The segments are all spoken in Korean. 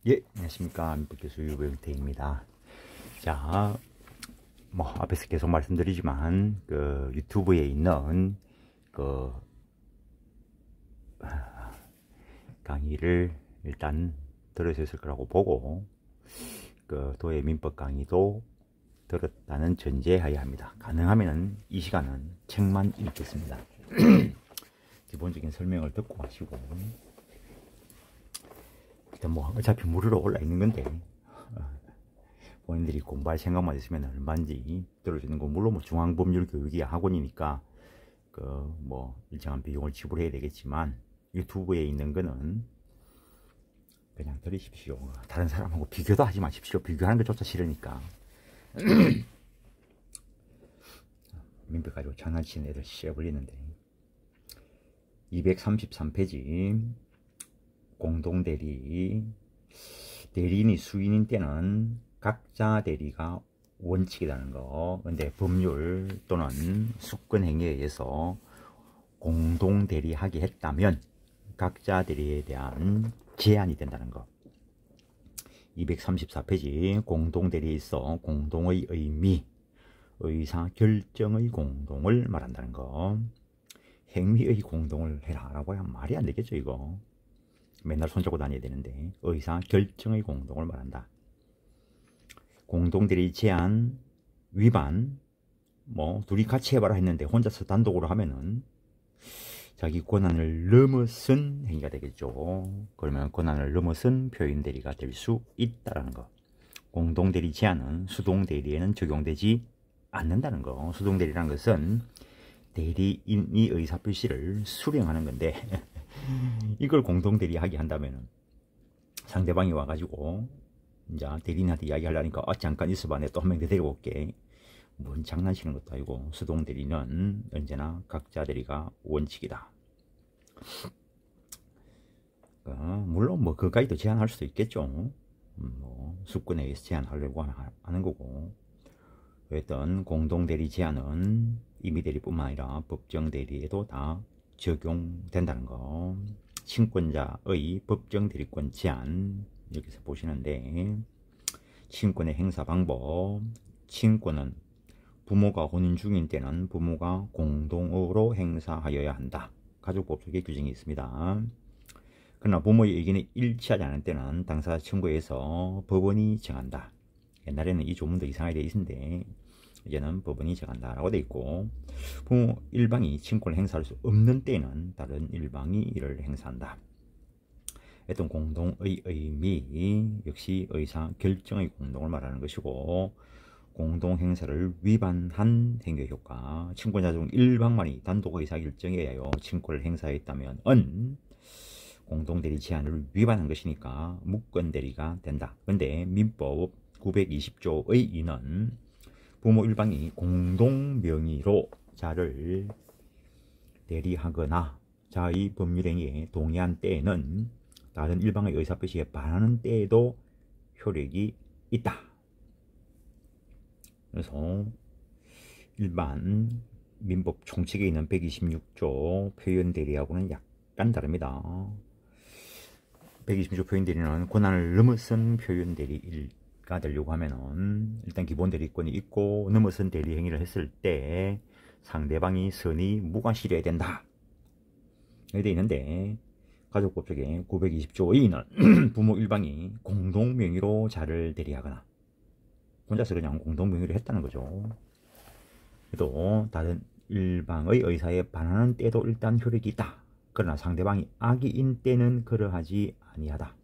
예, 안녕하십니까. 민법교수 유병태입니다. 자, 앞에서 계속 말씀드리지만, 유튜브에 있는, 그, 강의를 일단 들으셨을 거라고 보고, 도의 민법 강의도 들었다는 전제하에 합니다. 가능하면 이 시간은 책만 읽겠습니다. 기본적인 설명을 듣고 하시고, 일단 어차피 무료로 올라 있는 건데, 본인들이 공부할 생각만 있으면 얼마인지 들어주는 거. 물론 중앙법률교육이 학원이니까 일정한 비용을 지불해야 되겠지만, 유튜브에 있는 거는 그냥 들으십시오. 다른 사람하고 비교도 하지 마십시오. 비교하는 것조차 싫으니까. 민법 가지고 장난치는 애들 씨에 걸리는데, 233페이지 공동대리, 대리인이 수인인 때는 각자 대리가 원칙이라는 거. 근데 법률 또는 수권 행위에 의해서 공동 대리하게 했다면 각자 대리에 대한 제한이 된다는 거. 234페이지 공동 대리에 있어 공동의 의미, 의사 결정의 공동을 말한다는 거. 행위의 공동을 해라 라고 하면 말이 안 되겠죠. 이거 맨날 손잡고 다녀야 되는데, 의사 결정의 공동을 말한다. 공동대리 제한 위반, 둘이 같이 해봐라 했는데 혼자서 단독으로 하면은 자기 권한을 넘어선 행위가 되겠죠. 그러면 권한을 넘어선 표현대리가 될 수 있다라는 거. 공동대리 제한은 수동대리에는 적용되지 않는다는 거. 수동대리라는 것은 대리인이 의사표시를 수령하는 건데 이걸 공동대리 하게 한다면 상대방이 와가지고 이제 대리인한테 이야기하려니까 잠깐 있어봐, 내가 또 한 명 더 데리고 올게. 뭔 장난치는 것도 아니고, 수동대리는 언제나 각자 대리가 원칙이다. 물론 그까지도 제한할 수도 있겠죠. 수권에 의해서 제한하려고 하는 거고. 어떤 공동대리 제한은 임의대리뿐만 아니라 법정대리에도 다 적용된다는 거. 친권자의 법정대리권 제한, 여기서 보시는데, 친권의 행사 방법. 친권은 부모가 혼인 중인 때는 부모가 공동으로 행사하여야 한다. 가족법속에 규정이 있습니다. 그러나 부모의 의견이 일치하지 않을 때는 당사자 청구해서 법원이 정한다. 옛날에는 이 조문도 이상하게 되어 있는데 이제는 법원이 정한다라고 되어 있고, 부모 일방이 친권을 행사할 수 없는 때에는 다른 일방이 이를 행사한다. 어떤 공동의 의미 역시 의사 결정의 공동을 말하는 것이고, 공동 행사를 위반한 행위 효과, 친권자 중 일방만이 단독 의사 결정에 의하여 친권을 행사했다면 공동대리 제한을 위반한 것이니까 무권대리가 된다. 근데 민법 920조의 2는 부모 일방이 공동명의로 자를 대리하거나 자의 법률행위에 동의한 때에는 다른 일방의 의사표시에 반하는 때에도 효력이 있다. 그래서 일반 민법 총칙에 있는 126조 표현대리하고는 약간 다릅니다. 126조 표현대리는 권한을 넘어선 표현대리가 되려고 하면은 일단 기본대리권이 있고, 넘어선 대리 행위를 했을 때 상대방이 선의 무과실해야 된다. 이렇게 되어 있는데, 가족법적에 920조의 부모 일방이 공동명의로 자를 대리하거나 혼자서 그냥 공동명의를 했다는 거죠. 또 다른 일방의 의사에 반하는 때도 일단 효력이 있다. 그러나 상대방이 악의인 때는 그러하지 아니하다.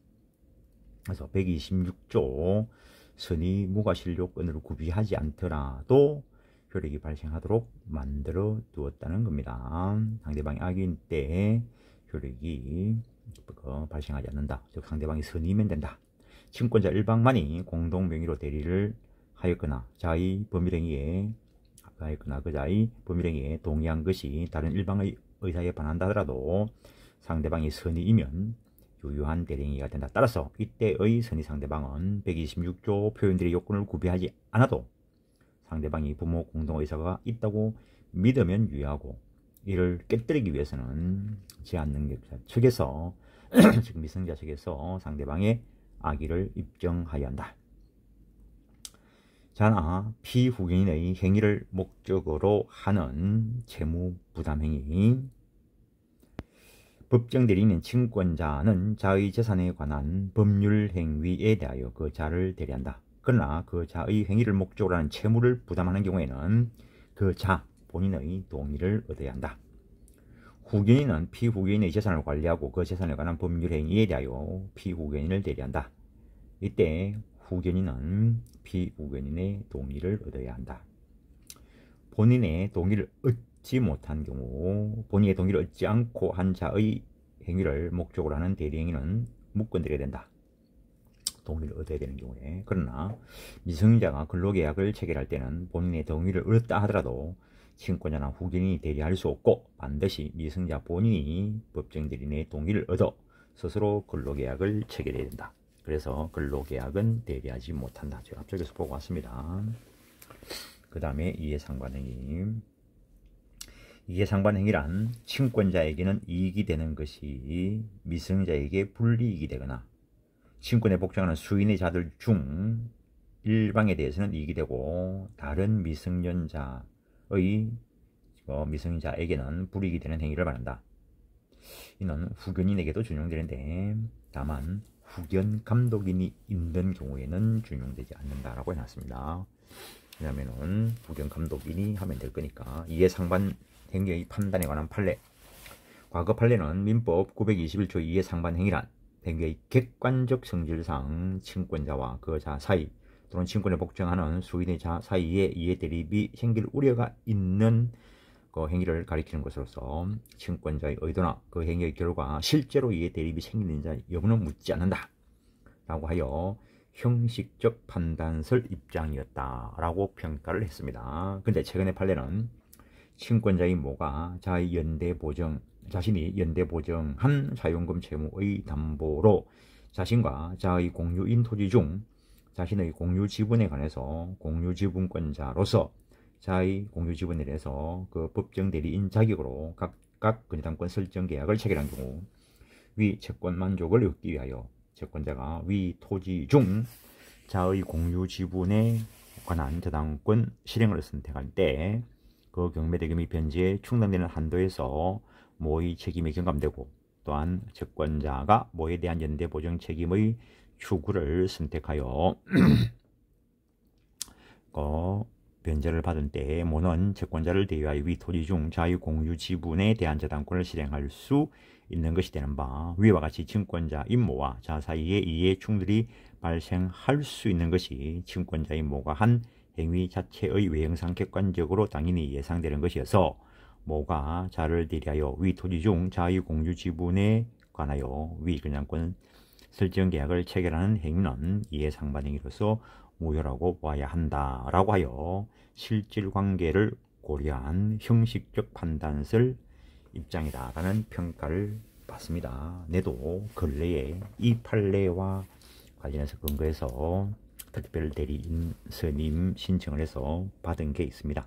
그래서 126조 선의 무과실요건으로 구비하지 않더라도 효력이 발생하도록 만들어 두었다는 겁니다. 상대방이 악의인 때 효력이 발생하지 않는다. 즉 상대방이 선의면 된다. 친권자 일방만이 공동명의로 대리를 하였거나 자의 법률행위에 그자의 법률행위에 동의한 것이 다른 일방의 의사에 반한다 하더라도 상대방이 선의이면 유효한 대리행위가 된다. 따라서 이때의 선의 상대방은 126조 표현대리 요건을 구비하지 않아도 상대방이 부모 공동의사가 있다고 믿으면 유효하고, 이를 깨뜨리기 위해서는 제한능력자 측에서 즉 미성자 측에서 상대방의 악의를 입증하여야 한다. 자나 피후견인의 행위를 목적으로 하는 채무부담행위. 법정 대리인 친권자는 자의 재산에 관한 법률 행위에 대하여 그 자를 대리한다. 그러나 그 자의 행위를 목적으로 하는 채무를 부담하는 경우에는 그 자 본인의 동의를 얻어야 한다. 후견인은 피후견인의 재산을 관리하고 그 재산에 관한 법률 행위에 대하여 피후견인을 대리한다. 이때 후견인은 피후견인의 동의를 얻어야 한다. 본인의 동의를 얻지 못한 경우, 본인의 동의를 얻지 않고 한 자의 행위를 목적으로 하는 대리행위는 무권되게 된다. 동의를 얻어야 되는 경우에. 그러나 미성년자가 근로계약을 체결할 때는 본인의 동의를 얻었다 하더라도 친권자나 후견인이 대리할 수 없고 반드시 미성년자 본인이 법정 대리인의 동의를 얻어 스스로 근로계약을 체결해야 된다. 그래서 근로계약은 대리하지 못한다. 제가 앞쪽에서 보고 왔습니다. 그 다음에 이해상반행위. 이해상반행위란 친권자에게는 이익이 되는 것이 미성년자에게 불이익이 되거나 친권에 복종하는 수인의 자들 중 일방에 대해서는 이익이 되고 다른 미성년자에게는 불이익이 되는 행위를 말한다. 이는 후견인에게도 준용되는데 다만 후견 감독인이 있는 경우에는 준용되지 않는다라고 해놨습니다. 왜냐면은 후견 감독인이 하면 될 거니까. 이해상반 행위의 판단에 관한 판례. 과거 판례는 민법 921조 이해상반 행위란 행위의 객관적 성질상 친권자와 그 자 사이 또는 친권에 복종하는 수인의 자 사이에 이해 대립이 생길 우려가 있는 그 행위를 가리키는 것으로서 친권자의 의도나 그 행위의 결과 실제로 이해 대립이 생기는지 여부는 묻지 않는다 라고 하여 형식적 판단설 입장이었다 라고 평가를 했습니다. 근데 최근의 판례는 친권자의 모가 자신이 연대보정한 사용금 채무의 담보로 자신과 자의 공유인 토지 중 자신의 공유 지분에 관해서 공유지분권자로서 자의 공유지분에 대해서 그 법정 대리인 자격으로 각각 근저당권 설정 계약을 체결한 경우 위 채권 만족을 얻기 위하여 채권자가 위 토지 중 자의 공유지분에 관한 저당권 실행을 선택할 때 그 경매대금이 변제에 충당되는 한도에서 모의 책임이 경감되고 또한 채권자가 모에 대한 연대보정 책임의 추구를 선택하여 변제를 받은 때에 모는 채권자를 대위하여 위 토지 중 자의 공유 지분에 대한 저당권을 실행할 수 있는 것이 되는 바 위와 같이 친권자 임모와 자 사이에 이해 충돌이 발생할 수 있는 것이 친권자 임모가 한 행위 자체의 외형상 객관적으로 당연히 예상되는 것이어서 모가 자를 대리하여 위 토지 중 자의 공유 지분에 관하여 위 근저당권 설정 계약을 체결하는 행위는 이해상반행위로서 무효라고 봐야 한다라고 하여 실질관계를 고려한 형식적 판단설 입장이다라는 평가를 받습니다. 내도 근래에 이 판례와 관련해서 근거해서 특별 대리인 선임 신청을 해서 받은 게 있습니다.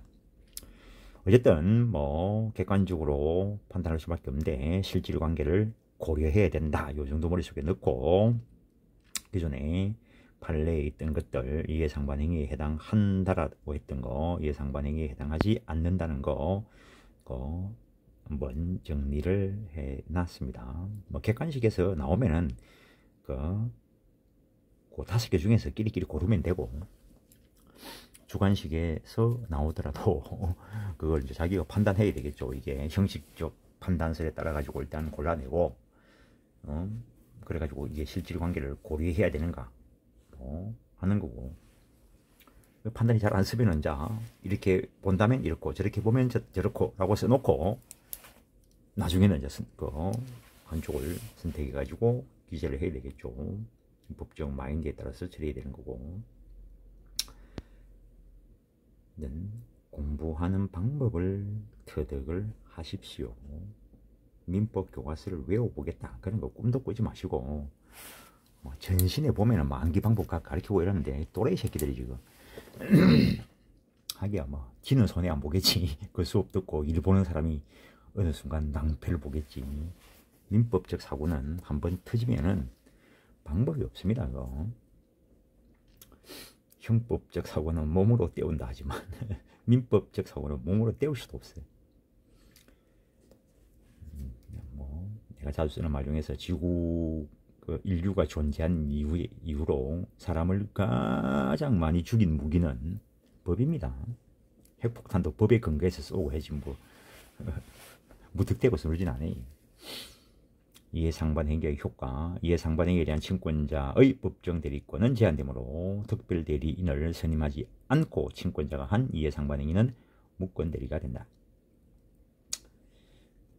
어쨌든 뭐 객관적으로 판단할 수밖에 없는데 실질관계를 고려해야 된다. 요 정도 머릿속에 넣고 기존에 판례에 있던 것들 이해상반행위에 해당한다라고 했던 거 이해상반행위에 해당하지 않는다는 거 한번 정리를 해놨습니다. 뭐 객관식에서 나오면은 그 5개 중에서 끼리끼리 고르면 되고 주관식에서 나오더라도 그걸 이제 자기가 판단해야 되겠죠. 이게 형식적 판단설에 따라 가지고 일단 골라내고 그래가지고 이게 실질관계를 고려해야 되는가 하는 거고 판단이 잘 안 쓰면은 자 이렇게 본다면 이렇고 저렇게 보면 저렇고 라고 써놓고 나중에는 이제 한쪽을 선택해 가지고 기재를 해야 되겠죠. 법적 마인드에 따라서 처리해야 되는 거고 공부하는 방법을 터득을 하십시오. 민법 교과서를 외워보겠다 그런 거 꿈도 꾸지 마시고 전신에 보면은 암기 방법 가르치고 이러는데 또래이 새끼들이 지금 하기야 지는 손해 안 보겠지. 그 수업 듣고 일 보는 사람이 어느 순간 낭패를 보겠지. 민법적 사고는 한번 터지면은 방법이 없습니다. 이거. 형법적 사고는 몸으로 때운다 하지만 민법적 사고는 몸으로 때울 수도 없어요. 뭐 내가 자주 쓰는 말 중에서 지구 인류가 존재한 이후로 사람을 가장 많이 죽인 무기는 법입니다. 핵폭탄도 법에 근거해서 쏘고 해지 뭐 무턱대고 쏘진 않아요. 이해상반행위의 효과, 이해상반행위에 대한 친권자의 법정 대리권은 제한되므로 특별대리인을 선임하지 않고 친권자가 한 이해상반행위는 무권대리가 된다.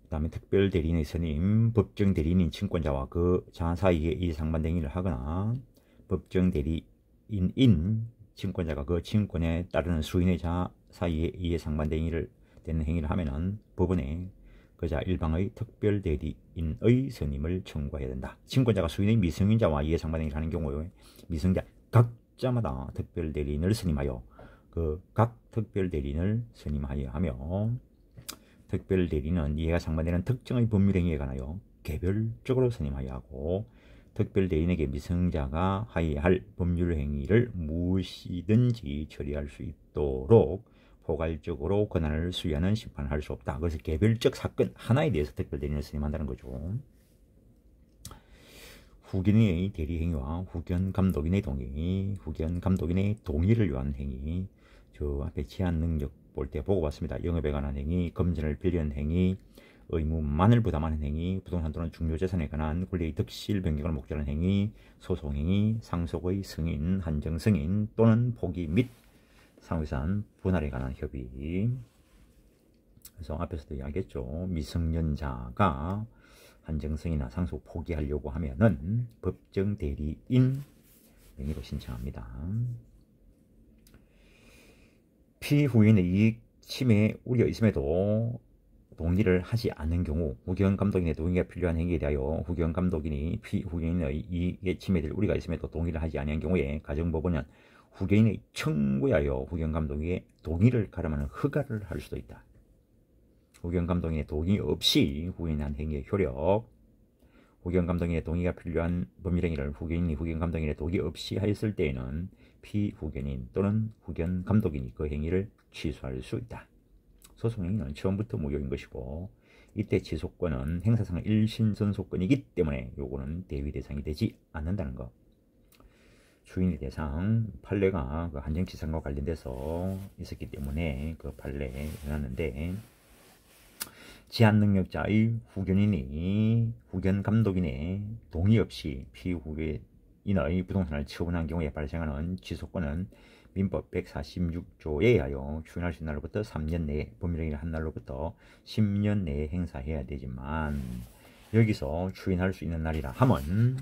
그 다음에 특별대리인의 선임, 법정대리인인 친권자와 그 자 사이에 이해상반행위를 하거나 법정대리인인 친권자가 그 친권에 따르는 수인의 자 사이에 이해상반행위를 되는 행위를 하면은 법원에 그자 일방의 특별대리인의 선임을 청구해야 된다. 친권자가 수인의 미성년자와 이해상반행위를 하는 경우에 미성년자 각자마다 특별대리인을 선임하여 그 각 특별대리인을 선임하여 하며 특별대리인은 이해가 상반되는 특정의 법률행위에 관하여 개별적으로 선임하여 하고 특별대리인에게 미성자가 하여야 할 법률행위를 무엇이든지 처리할 수 있도록 포괄적으로 권한을 수여하는 심판을 할 수 없다. 그래서 개별적 사건 하나에 대해서 특별대리인을 선임한다는 거죠. 후견인의 대리행위와 후견감독인의 동의, 후견감독인의 동의를 요하는 행위, 저 앞에 제한능력 볼 때 보고 봤습니다. 영업에 관한 행위, 금전을 빌리는 행위, 의무만을 부담하는 행위, 부동산 또는 중요재산에 관한 권리의 득실 변경을 목적으로 하는 행위, 소송행위, 상속의 승인, 한정승인 또는 포기 및 상호산 분할에 관한 협의. 그래서 앞에서도 이야기했죠. 미성년자가 한정승이나 상속 포기하려고 하면은 법정 대리인 명의로 신청합니다. 피후인의 이익 침해 우려 있음에도 동의를 하지 않는 경우 후견감독인의 동의가 필요한 행위에 대하여 후견감독인이 피후견인의 이익에 침해될 우려가 있음에도 동의를 하지 않은 경우에 가정법원은 후견인의 청구에 하여 후견감독에게 동의를 가름하는 허가를 할 수도 있다. 후견감독인의 동의 없이 후견인한 행위의 효력, 후견감독인의 동의가 필요한 법률행위를 후견인이 후견감독인의 동의 없이 하였을 때에는 피후견인 또는 후견감독인이 그 행위를 취소할 수 있다. 소송행위는 처음부터 무효인 것이고 이때 취소권은 행사상 일신선소권이기 때문에 요거는 대위 대상이 되지 않는다는 것. 주인의 대상, 판례가 그 한정치상과 관련돼서 있었기 때문에 그 판례에 해놨는데 제한능력자의 후견인이 후견감독인의 동의 없이 피후견인의 부동산을 처분한 경우에 발생하는 취소권은 민법 146조에 의하여 추인할 수 있는 날로부터 3년 내에 법률행위를 한 날로부터 10년 내에 행사해야 되지만 여기서 추인할 수 있는 날이라 함은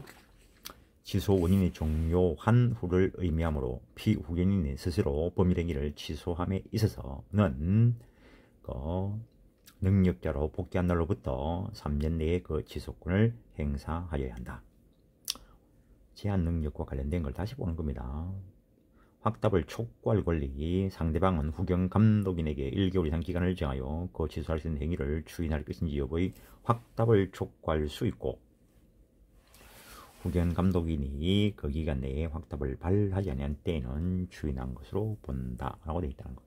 취소 원인이 종료한 후를 의미하므로 피후견인이 스스로 법률행위를 취소함에 있어서는 능력자로 복귀한 날로부터 3년 내에 그 취소권을 행사하여야 한다. 제한 능력과 관련된 걸 다시 보는 겁니다. 확답을 촉구할 권리, 상대방은 후견감독인에게 1개월 이상 기간을 정하여 그 취소할 수 있는 행위를 추인할 것인지 여부의 확답을 촉구할 수 있고 후견감독인이 그 기간 내에 확답을 발하지 않은 때에는 추인한 것으로 본다라고 되어 있다는 것.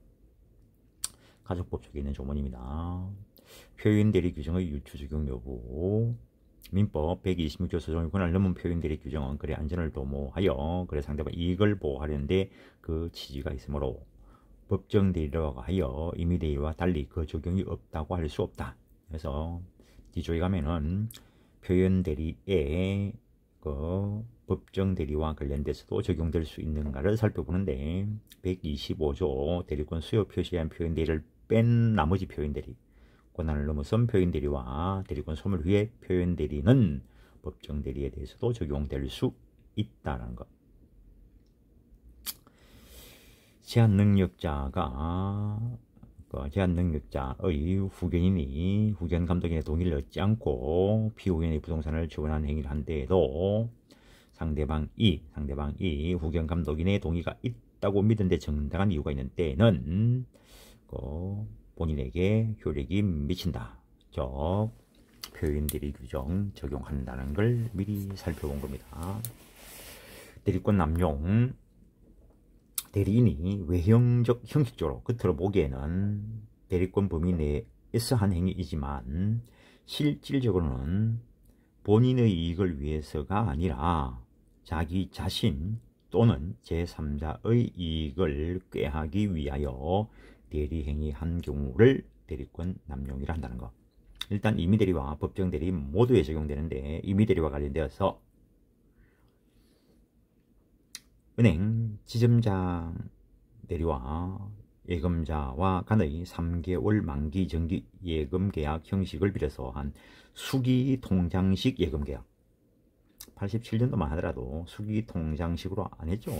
가족법 속에 있는 조문입니다. 표현대리 규정의 유추 적용 여부. 민법 126조 소송의 권한을 넘은 표현대리 규정은 거래 안전을 도모하여 거래 상대방 이익을 보호하려는데 그 취지가 있으므로 법정대리라고 하여 임의대리와 달리 그 적용이 없다고 할 수 없다. 그래서 뒤쪽에 가면은 표현대리에 그 법정대리와 관련돼서도 적용될 수 있는가를 살펴보는데 125조 대리권 수요 표시에 한 표현대리를 뺀 나머지 표현대리, 권한을 넘어선 표현대리와 대리권 소멸 후의 표현대리는 법정대리에 대해서도 적용될 수 있다는 것. 제한능력자의 후견인이 후견감독인의 동의를 얻지 않고 피후견인의 부동산을 지원하는 행위를 한 데에도 상대방이 후견감독인의 동의가 있다고 믿은 데 정당한 이유가 있는 때에는 본인에게 효력이 미친다. 즉 표현대리 규정 적용한다는 걸 미리 살펴본 겁니다. 대리권 남용, 대리인이 외형적 형식적으로 겉으로 보기에는 대리권 범위 내에서 한 행위이지만 실질적으로는 본인의 이익을 위해서가 아니라 자기 자신 또는 제3자의 이익을 꾀하기 위하여 대리행위한 경우를 대리권 남용이라 한다는 것. 일단 임의대리와 법정대리 모두에 적용되는데, 임의대리와 관련되어서 은행 지점장 대리와 예금자와 간의 3개월 만기 정기 예금 계약 형식을 빌어서 한 수기 통장식 예금 계약, 87년도만 하더라도 수기 통장식으로 안 했죠.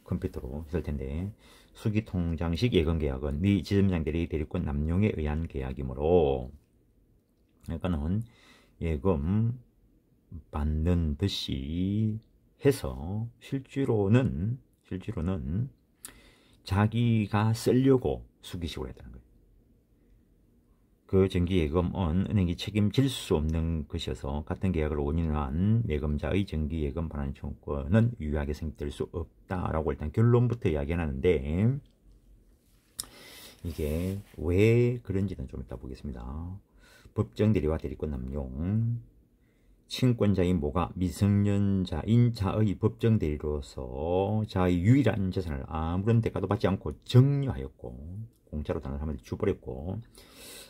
컴퓨터로 했을 텐데, 수기 통장식 예금 계약은 미 지점장 대리 대리권 남용에 의한 계약이므로, 그러니까는 예금 받는 듯이 해서 실제로는 자기가 쓰려고 수기식으로 했다는 거예요. 그 정기예금은 은행이 책임질 수 없는 것이어서 같은 계약을 5년을 한 예금자의 정기예금 반환 청구권은 유효하게 성립될 수 없다라고 일단 결론부터 이야기하는데, 이게 왜 그런지는 좀 이따 보겠습니다. 법정대리와 대리권 남용, 친권자인 모가 미성년자인 자의 법정대리로서 자의 유일한 재산을 아무런 대가도 받지 않고 정려하였고, 공짜로 다른 사람한테 주버렸고,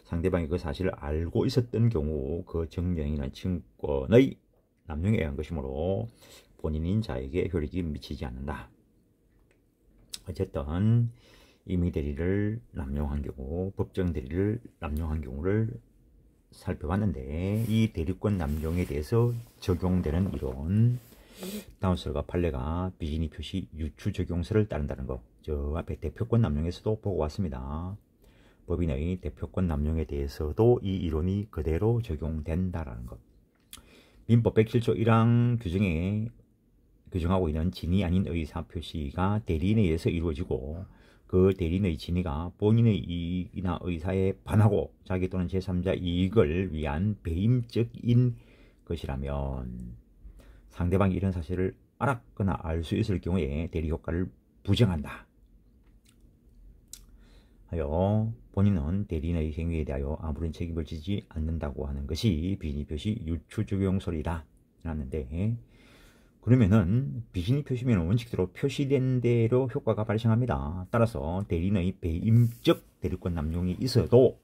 상대방이 그 사실을 알고 있었던 경우 그 정령이나 친권의 남용에 의한 것이므로 본인인 자에게 효력이 미치지 않는다. 어쨌든 임의대리를 남용한 경우, 법정대리를 남용한 경우를 살펴봤는데, 이 대리권 남용에 대해서 적용되는 이론, 다운설과 판례가 비진이 표시 유추 적용서를 따른다는 것. 저 앞에 대표권 남용에서도 보고 왔습니다. 법인의 대표권 남용에 대해서도 이 이론이 그대로 적용된다라는 것. 민법 107조 1항 규정에 규정하고 있는 진위 아닌 의사 표시가 대리인에 의해서 이루어지고, 그 대리인의 진위가 본인의 이익이나 의사에 반하고 자기 또는 제3자 이익을 위한 배임적인 것이라면 상대방이 이런 사실을 알았거나 알 수 있을 경우에 대리 효과를 부정한다 하여 본인은 대리인의 행위에 대하여 아무런 책임을 지지 않는다고 하는 것이 비진이 표시 유추 적용설이다 라는데, 그러면은 비진이 표시면 원칙대로 표시된 대로 효과가 발생합니다. 따라서 대리인의 배임적 대리권 남용이 있어도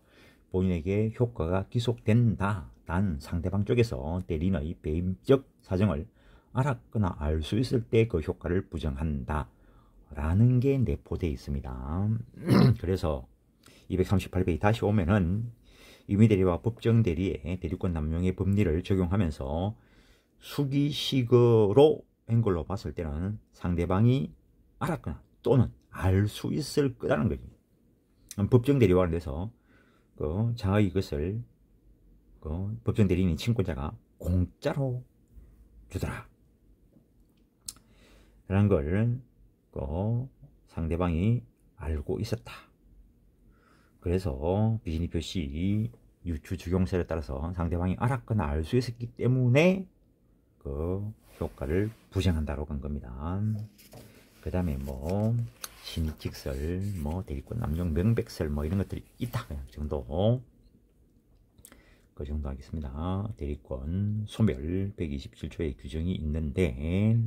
본인에게 효과가 기속된다. 단 상대방 쪽에서 대리인의 배임적 사정을 알았거나 알 수 있을 때 그 효과를 부정한다 라는 게 내포되어 있습니다. 그래서 238페이지 다시 오면은 임의대리와 법정대리의 대리권 남용의 법리를 적용하면서 수기식으로 한 걸로 봤을 때는 상대방이 알았거나 또는 알 수 있을 거라는 거지. 법정대리와 관련해서 자의 것을 법정대리인 친권자가 공짜로 주더라 라는 걸 상대방이 알고 있었다. 그래서 비진이 표시 유추 적용설에 따라서 상대방이 알았거나 알 수 있었기 때문에 그 효과를 부정한다고 한 겁니다. 그 다음에 신익직설, 대리권 남용 명백설 이런 것들이 있다 그냥 정도. 그 정도 하겠습니다. 대리권 소멸 127조의 규정이 있는데,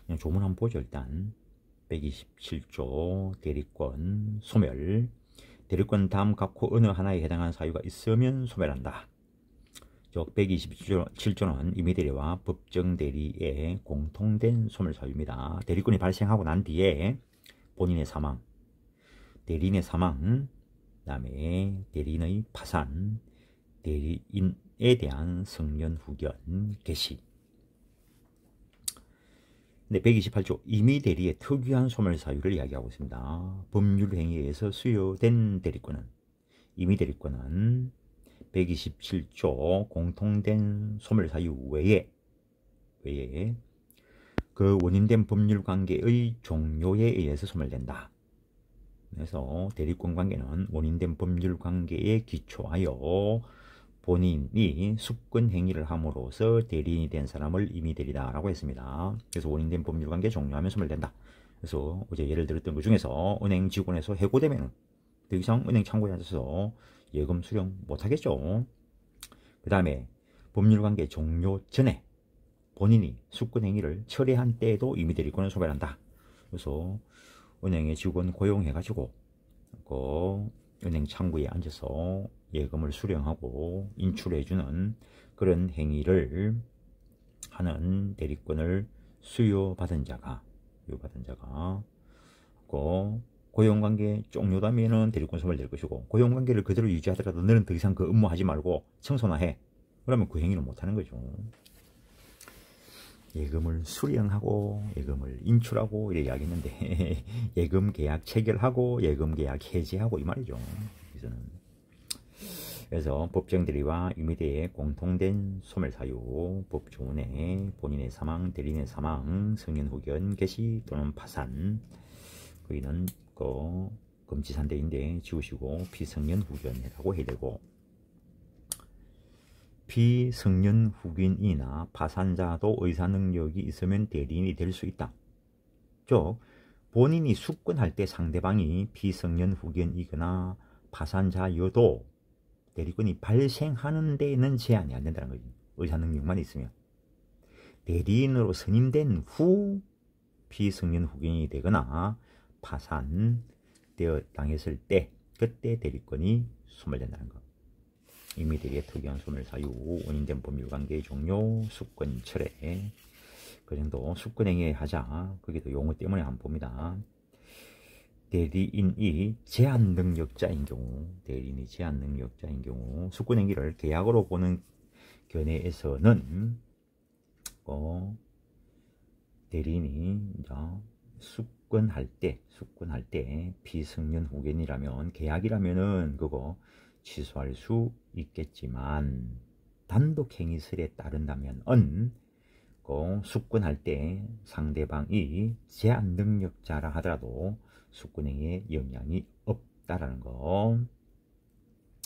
그냥 조문 한번 보죠. 일단 127조 대리권 소멸, 대리권 다음 각호 어느 하나에 해당하는 사유가 있으면 소멸한다. 즉 127조는 임의대리와 법정대리의 공통된 소멸 사유입니다. 대리권이 발생하고 난 뒤에 본인의 사망, 대리인의 사망, 그 다음에 대리인의 파산, 대리인에 대한 성년 후견 개시. 근데 128조 임의대리의 특유한 소멸 사유를 이야기하고 있습니다. 법률 행위에 의해서 수여된 대리권은, 임의대리권은 127조 공통된 소멸 사유 외에 그 원인된 법률 관계의 종료에 의해서 소멸된다. 그래서 대리권 관계는 원인된 법률 관계에 기초하여 본인이 숙권 행위를 함으로써 대리인이 된 사람을 임의대리다 라고 했습니다. 그래서 원인된 법률관계 종료하면 소멸된다. 그래서 어제 예를 들었던 것 중에서 은행 직원에서 해고되면 더 이상 은행 창구에 앉아서 예금 수령 못하겠죠. 그 다음에 법률관계 종료 전에 본인이 숙권 행위를 철회한 때에도 임의대리권을 소멸한다. 그래서 은행에 직원 고용해가지고 그 은행 창구에 앉아서 예금을 수령하고 인출해주는 그런 행위를 하는 대리권을 수요받은 자가 고용관계 종료되면은 대리권 소멸될 것이고, 고용관계를 그대로 유지하더라도 너는 더 이상 그 업무하지 말고 청소나 해. 그러면 그 행위는 못하는 거죠. 예금을 수령하고 예금을 인출하고 이렇게 이야기했는데 예금 계약 체결하고 예금 계약 해지하고 이 말이죠. 그래서 법정 대리와 임의대의 공통된 소멸 사유, 법조문에 본인의 사망, 대리인의 사망, 승인 후견 개시 또는 파산, 거기는 그 금지산대인데 지우시고 피승인 후견이라고 해야 되고, 비승인 후견이나 파산자도 의사능력이 있으면 대리인이 될 수 있다. 즉 본인이 숙권할 때 상대방이 비승인 후견이거나 파산자여도 대리권이 발생하는 데에는 제한이 안 된다는 거죠. 의사능력만 있으면. 대리인으로 선임된 후 비승인 후견이 되거나 파산되어 당했을 때 그때 대리권이 소멸된다는 것. 임의대리의 특이한 소멸 사유, 원인된 법률관계의 종료, 숙권 철회, 그 정도 숙권행위 하자. 거기도 용어 때문에 안 봅니다. 대리인이 제한 능력자인 경우, 숙권행위를 계약으로 보는 견해에서는 대리인이 숙권할 때 비승인 후견이라면, 계약이라면은 그거 취소할 수 있겠지만 단독 행위설에 따른다면 숙권할 때 상대방이 제한 능력자라 하더라도 숙권행위에 영향이 없다라는 거.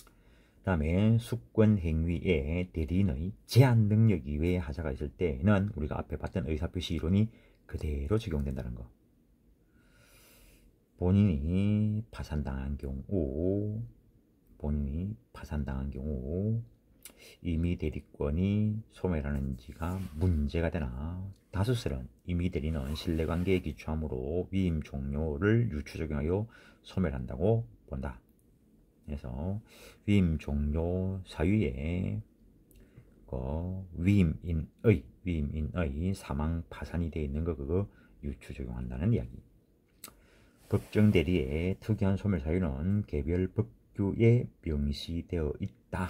그 다음에 숙권행위에 대리인의 제한 능력 이외의 하자가 있을 때는 우리가 앞에 봤던 의사표시 이론이 그대로 적용된다는 거. 본인이 파산당한 경우 임의대리권이 소멸하는지가 문제가 되나, 다수설은 임의대리는 신뢰관계에 기초함으로 위임 종료를 유추 적용하여 소멸한다고 본다. 그래서 위임 종료 사유에 위임인의 사망 파산이 되어 있는 거 그거 유추 적용한다는 이야기. 법정 대리의 특이한 소멸 사유는 개별 법규에 명시되어 있다.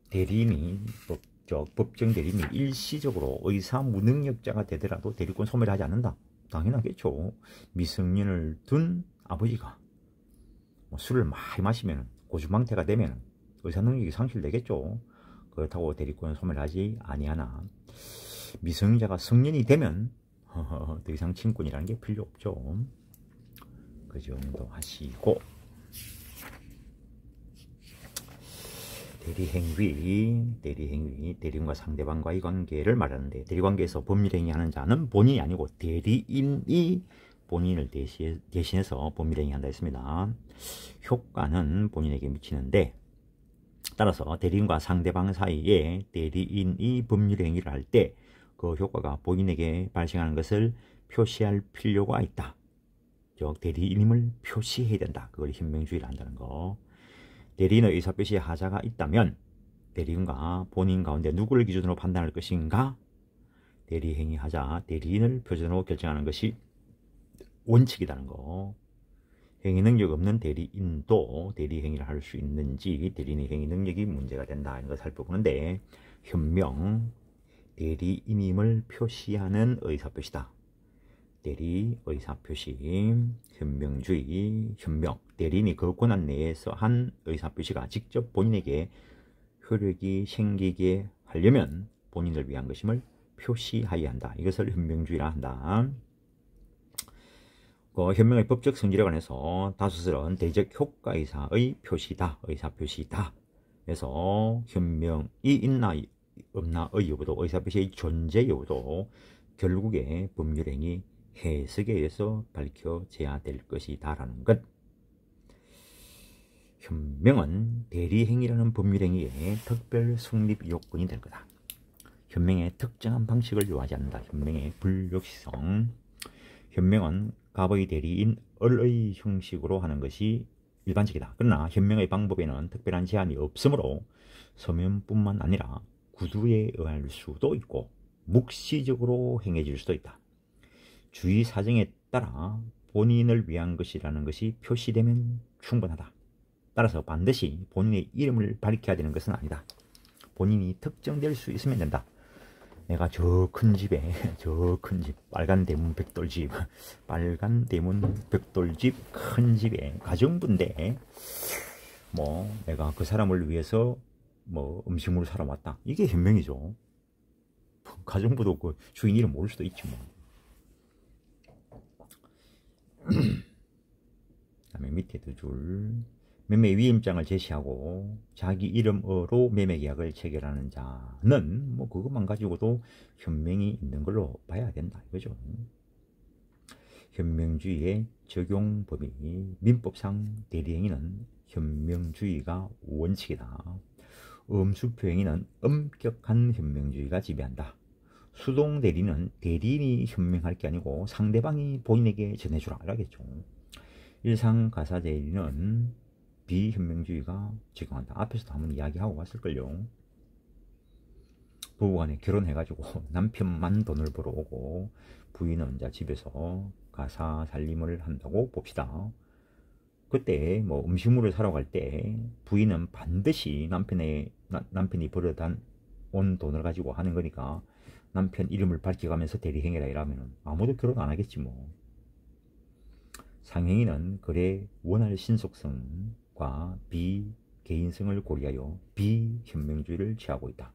대리인이 법정 대리인이 일시적으로 의사 무능력자가 되더라도 대리권 소멸하지 않는다. 당연하겠죠. 미성년을 둔 아버지가 술을 많이 마시면 고주망태가 되면 의사 능력이 상실되겠죠. 그렇다고 대리권 소멸하지 아니하나, 미성년자가 성년이 되면 더 이상 친권이라는 게 필요 없죠. 그 정도 하시고, 대리인과 상대방과의 관계를 말하는데, 대리관계에서 법률행위하는 자는 본인이 아니고 대리인이 본인을 대신해서 법률행위 한다 했습니다. 효과는 본인에게 미치는데, 따라서 대리인과 상대방 사이에 대리인이 법률행위를 할 때 그 효과가 본인에게 발생하는 것을 표시할 필요가 있다. 즉 대리인임을 표시해야 된다. 그걸 현명주의를 한다는 거. 대리인의 의사표시에 하자가 있다면 대리인과 본인 가운데 누구를 기준으로 판단할 것인가? 대리행위 하자 대리인을 표준으로 결정하는 것이 원칙이라는 거. 행위 능력 없는 대리인도 대리행위를 할 수 있는지, 대리인의 행위 능력이 문제가 된다 이런 걸 살펴보는데, 현명, 대리인임을 표시하는 의사표시다. 대리, 의사표시, 현명주의, 현명. 대리인이 그 권한 내에서 한 의사표시가 직접 본인에게 효력이 생기게 하려면 본인을 위한 것임을 표시하여야 한다. 이것을 현명주의라 한다. 그 현명의 법적 성질에 관해서 다수설은 대적 효과의사의 표시다, 의사표시다. 그래서 현명이 있나 없나의 여부도, 의사표시의 존재 여부도 결국에 법률행위 해석에 의해서 밝혀져야 될 것이다 라는 것. 현명은 대리행위라는 법률행위의 특별 성립 요건이 될 거다. 현명의 특정한 방식을 요하지 않는다. 현명의 불역시성. 현명은 갑의 대리인 을의 형식으로 하는 것이 일반적이다. 그러나 현명의 방법에는 특별한 제한이 없으므로 서면뿐만 아니라 구두에 의할 수도 있고 묵시적으로 행해질 수도 있다. 주의 사정에 따라 본인을 위한 것이라는 것이 표시되면 충분하다. 따라서 반드시 본인의 이름을 밝혀야 되는 것은 아니다. 본인이 특정될 수 있으면 된다. 내가 저 큰 집에, 저 큰 집, 빨간 대문 벽돌집, 빨간 대문 벽돌집 큰 집에 가정부인데, 뭐, 내가 그 사람을 위해서 뭐 음식물을 사러 왔다. 이게 현명이죠. 가정부도 그 주인 이름 모를 수도 있지 뭐. 그다음에 밑에 두 줄. 매매 위임장을 제시하고 자기 이름으로 매매 계약을 체결하는 자는 뭐 그것만 가지고도 현명이 있는 걸로 봐야 된다 이거죠. 현명주의의 적용 범위. 민법상 대리행위는 현명주의가 원칙이다. 음수표행위는 엄격한 현명주의가 지배한다. 수동 대리는 대리인이 현명할 게 아니고 상대방이 본인에게 전해주라 이라겠죠. 일상 가사 대리는 비현명주의가 적용한다. 앞에서도 한번 이야기하고 왔을걸요. 부부간에 결혼해가지고 남편만 돈을 벌어오고 부인은 이제 집에서 가사 살림을 한다고 봅시다. 그때 뭐 음식물을 사러 갈 때 부인은 반드시 남편이 벌어다 온 돈을 가지고 하는 거니까 남편 이름을 밝혀가면서 대리행위라 이러면 아무도 결혼 안 하겠지 뭐. 상행위는 거래 원할 신속성과 비개인성을 고려하여 비현명주의를 취하고 있다.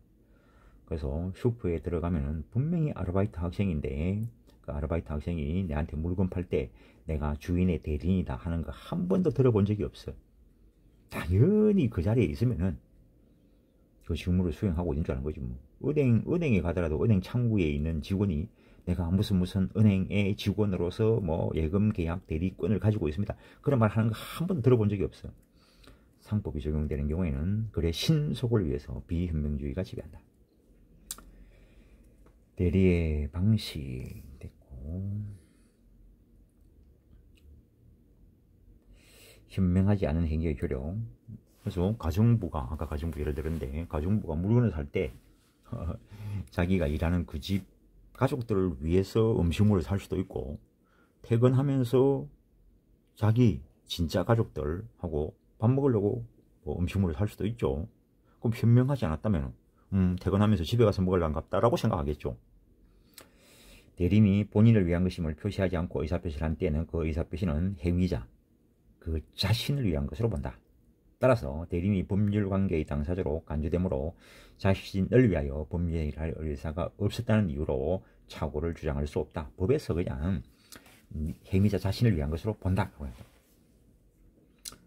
그래서 슈퍼에 들어가면 분명히 아르바이트 학생인데 그 아르바이트 학생이 내한테 물건 팔 때 내가 주인의 대리인이다 하는 거 한 번도 들어본 적이 없어. 당연히 그 자리에 있으면은 그 직무를 수행하고 있는 줄 아는 거지 뭐. 은행에 가더라도 은행 창구에 있는 직원이 내가 무슨 은행의 직원으로서 뭐 예금 계약 대리권을 가지고 있습니다. 그런 말 하는 거 한 번도 들어본 적이 없어. 상법이 적용되는 경우에는 거래 신속을 위해서 비현명주의가 지배한다. 대리의 방식 됐고, 현명하지 않은 행위의 효력. 그래서 가정부가 아까 가정부 예를 들었는데 가정부가 물건을 살 때 자기가 일하는 그 집 가족들을 위해서 음식물을 살 수도 있고 퇴근하면서 자기 진짜 가족들하고 밥 먹으려고 뭐 음식물을 살 수도 있죠. 그럼 현명하지 않았다면 퇴근하면서 집에 가서 먹을란갑다 라고 생각하겠죠. 대리인이 본인을 위한 것임을 표시하지 않고 의사표시를 한 때는 그 의사표시는 행위자 그 자신을 위한 것으로 본다. 따라서 대리인이 법률관계의 당사자로 간주되므로 자신을 위하여 법률행위를 할 의사가 없었다는 이유로 착오를 주장할 수 없다. 법에서 그냥 행위자 자신을 위한 것으로 본다.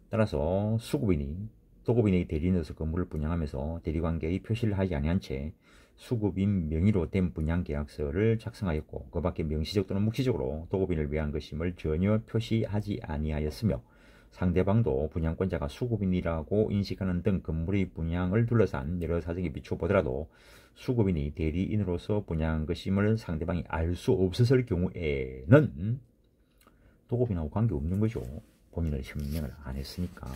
따라서 수급인이 도급인의 대리인으로서 건물을 분양하면서 대리관계의 표시를 하지 아니한 채 수급인 명의로 된 분양계약서를 작성하였고 그 밖에 명시적 또는 묵시적으로 도급인을 위한 것임을 전혀 표시하지 아니하였으며 상대방도 분양권자가 수급인이라고 인식하는 등 건물의 분양을 둘러싼 여러 사정에 비춰보더라도 수급인이 대리인으로서 분양한 것임을 상대방이 알 수 없었을 경우에는 도급인하고 관계없는 거죠. 본인을 현명을 안 했으니까.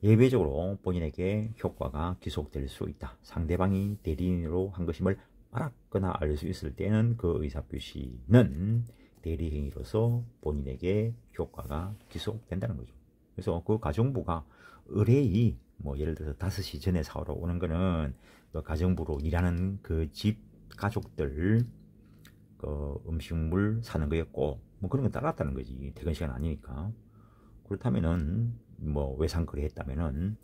예외적으로 본인에게 효과가 기속될 수 있다. 상대방이 대리인으로 한 것임을 알았거나 알 수 있을 때는 그 의사표시는 대리행위로서 본인에게 효과가 기속된다는 거죠. 그래서 그 가정부가 의뢰이 뭐 예를 들어서 5시 전에 사오러 오는 거는 또 가정부로 일하는 그 집 가족들 그 음식물 사는 거였고 뭐 그런 건 따랐다는 거지. 퇴근 시간 아니니까. 그렇다면은 뭐 외상거래 했다면은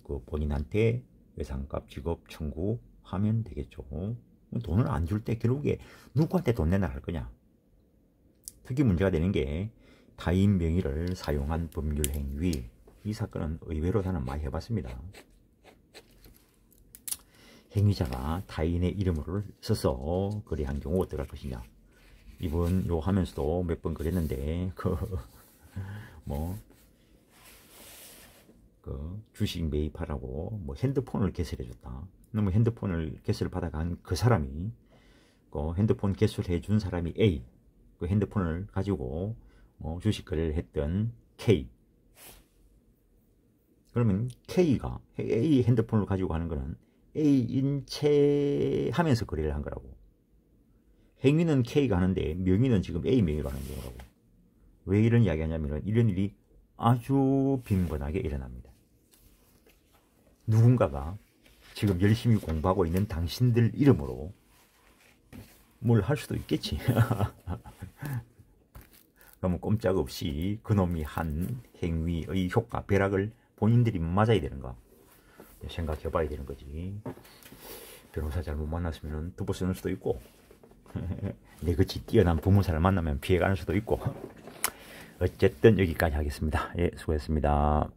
그 본인한테 외상값 지급 청구하면 되겠죠. 돈을 안 줄 때 결국에 누구한테 돈 내놔 할 거냐. 특히 문제가 되는 게 타인 명의를 사용한 법률 행위. 이 사건은 의외로 나는 많이 해봤습니다. 행위자가 타인의 이름을 써서 거래한 경우 어떡할 것이냐. 이번 요 하면서도 몇 번 그랬는데 주식 매입하라고 핸드폰을 개설해줬다. 그러면 핸드폰을 개설을 받아간 그 사람이 핸드폰 개설해 준 사람이 A, 그 핸드폰을 가지고 주식 거래를 했던 K. 그러면 K가 A 핸드폰을 가지고 하는 거는 A인 채 하면서 거래를 한 거라고. 행위는 K가 하는데 명의는 지금 A 명의로 하는 거라고. 왜 이런 이야기 하냐면 이런 일이 아주 빈번하게 일어납니다. 누군가가 지금 열심히 공부하고 있는 당신들 이름으로 뭘 할 수도 있겠지. 그러면 꼼짝없이 그놈이 한 행위의 효과, 벼락을 본인들이 맞아야 되는가 생각해 봐야 되는 거지. 변호사 잘못 만났으면 두부 쓰는 수도 있고 내그치 뛰어난 부무사를 만나면 피해가는 수도 있고. 어쨌든 여기까지 하겠습니다. 예, 수고했습니다.